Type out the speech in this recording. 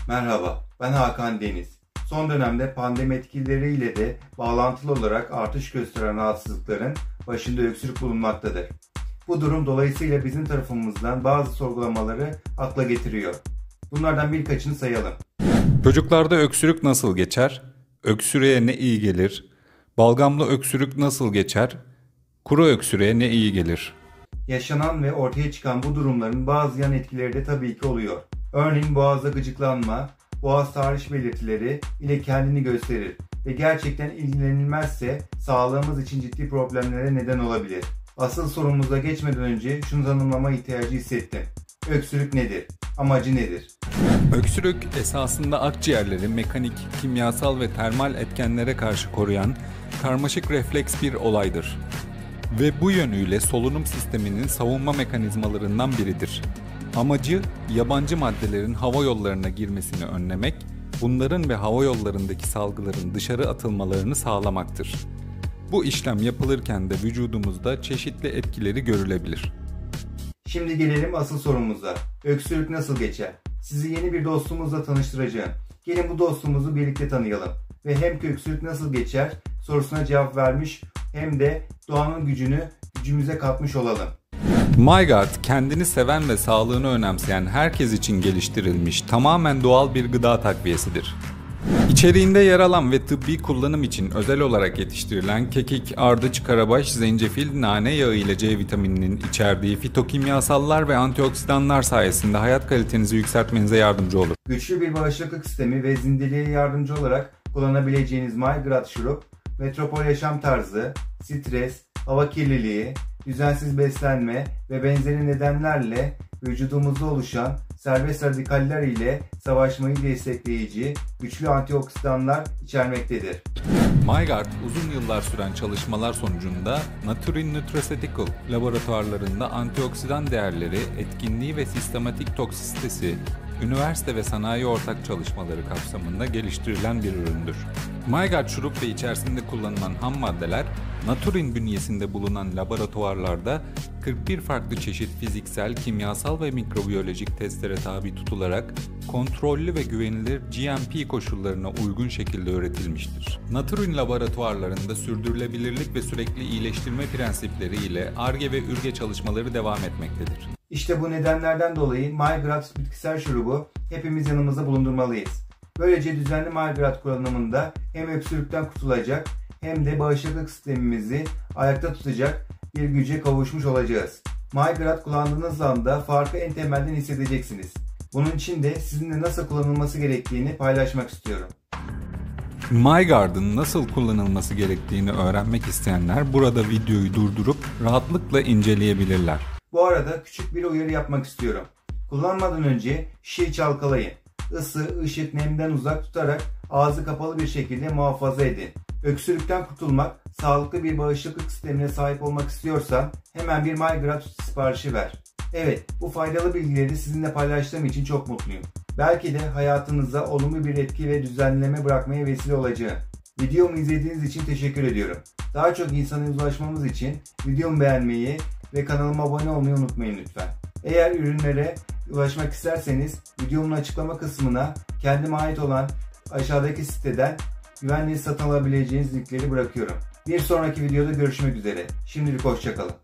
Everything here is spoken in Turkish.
Merhaba, ben Hakan Deniz. Son dönemde pandemi etkileriyle de bağlantılı olarak artış gösteren rahatsızlıkların başında öksürük bulunmaktadır. Bu durum dolayısıyla bizim tarafımızdan bazı sorgulamaları akla getiriyor. Bunlardan birkaçını sayalım. Çocuklarda öksürük nasıl geçer? Öksürüğe ne iyi gelir? Balgamlı öksürük nasıl geçer? Kuru öksürüğe ne iyi gelir? Yaşanan ve ortaya çıkan bu durumların bazı yan etkileri de tabii ki oluyor. Örneğin boğazda gıcıklanma, boğaz tahriş belirtileri ile kendini gösterir ve gerçekten ilgilenilmezse sağlığımız için ciddi problemlere neden olabilir. Asıl sorumuza geçmeden önce şunu tanımlama ihtiyacı hissettim. Öksürük nedir? Amacı nedir? Öksürük esasında akciğerleri mekanik, kimyasal ve termal etkenlere karşı koruyan karmaşık refleks bir olaydır. Ve bu yönüyle solunum sisteminin savunma mekanizmalarından biridir. Amacı yabancı maddelerin hava yollarına girmesini önlemek, bunların ve hava yollarındaki salgıların dışarı atılmalarını sağlamaktır. Bu işlem yapılırken de vücudumuzda çeşitli etkileri görülebilir. Şimdi gelelim asıl sorumuza. Öksürük nasıl geçer? Sizi yeni bir dostumuzla tanıştıracağım. Gelin bu dostumuzu birlikte tanıyalım. Ve hem öksürük nasıl geçer sorusuna cevap vermiş hem de doğanın gücünü gücümüze katmış olalım. MyGuard, kendini seven ve sağlığını önemseyen herkes için geliştirilmiş tamamen doğal bir gıda takviyesidir. İçeriğinde yer alan ve tıbbi kullanım için özel olarak yetiştirilen kekik, ardıç, karabaş, zencefil, nane yağı ile C vitamininin içerdiği fitokimyasallar ve antioksidanlar sayesinde hayat kalitenizi yükseltmenize yardımcı olur. Güçlü bir bağışıklık sistemi ve zindeliğe yardımcı olarak kullanabileceğiniz MyGuard şurup, metropol yaşam tarzı, stres, hava kirliliği, düzensiz beslenme ve benzeri nedenlerle vücudumuzda oluşan serbest radikaller ile savaşmayı destekleyici güçlü antioksidanlar içermektedir. MyGuard uzun yıllar süren çalışmalar sonucunda Naturin Nutraceutical laboratuvarlarında antioksidan değerleri, etkinliği ve sistematik toksisitesi, üniversite ve sanayi ortak çalışmaları kapsamında geliştirilen bir üründür. MyGuard şurup ve içerisinde kullanılan ham maddeler, Naturin bünyesinde bulunan laboratuvarlarda 41 farklı çeşit fiziksel, kimyasal ve mikrobiyolojik testlere tabi tutularak kontrollü ve güvenilir GMP koşullarına uygun şekilde üretilmiştir. Naturin laboratuvarlarında sürdürülebilirlik ve sürekli iyileştirme prensipleri ile Ar-Ge ve Ürge çalışmaları devam etmektedir. İşte bu nedenlerden dolayı MyGuard bitkisel şurubu hepimiz yanımızda bulundurmalıyız. Böylece düzenli MyGuard kullanımında hem öksürükten kurtulacak hem de bağışıklık sistemimizi ayakta tutacak bir güce kavuşmuş olacağız. MyGuard kullandığınız anda farkı en temelden hissedeceksiniz. Bunun için de sizinle nasıl kullanılması gerektiğini paylaşmak istiyorum. MyGuard'ın nasıl kullanılması gerektiğini öğrenmek isteyenler burada videoyu durdurup rahatlıkla inceleyebilirler. Bu arada küçük bir uyarı yapmak istiyorum. Kullanmadan önce şişeyi çalkalayın. Isı, ışık, nemden uzak tutarak ağzı kapalı bir şekilde muhafaza edin. Öksürükten kurtulmak, sağlıklı bir bağışıklık sistemine sahip olmak istiyorsan hemen bir MyGuard siparişi ver. Evet, bu faydalı bilgileri sizinle paylaştığım için çok mutluyum. Belki de hayatınıza olumlu bir etki ve düzenleme bırakmaya vesile olacağım. Videomu izlediğiniz için teşekkür ediyorum. Daha çok insana ulaşmamız için videomu beğenmeyi ve kanalıma abone olmayı unutmayın lütfen. Eğer ürünlere ulaşmak isterseniz videomun açıklama kısmına kendime ait olan aşağıdaki siteden güvenli satın alabileceğiniz linkleri bırakıyorum. Bir sonraki videoda görüşmek üzere. Şimdilik hoşça kalın.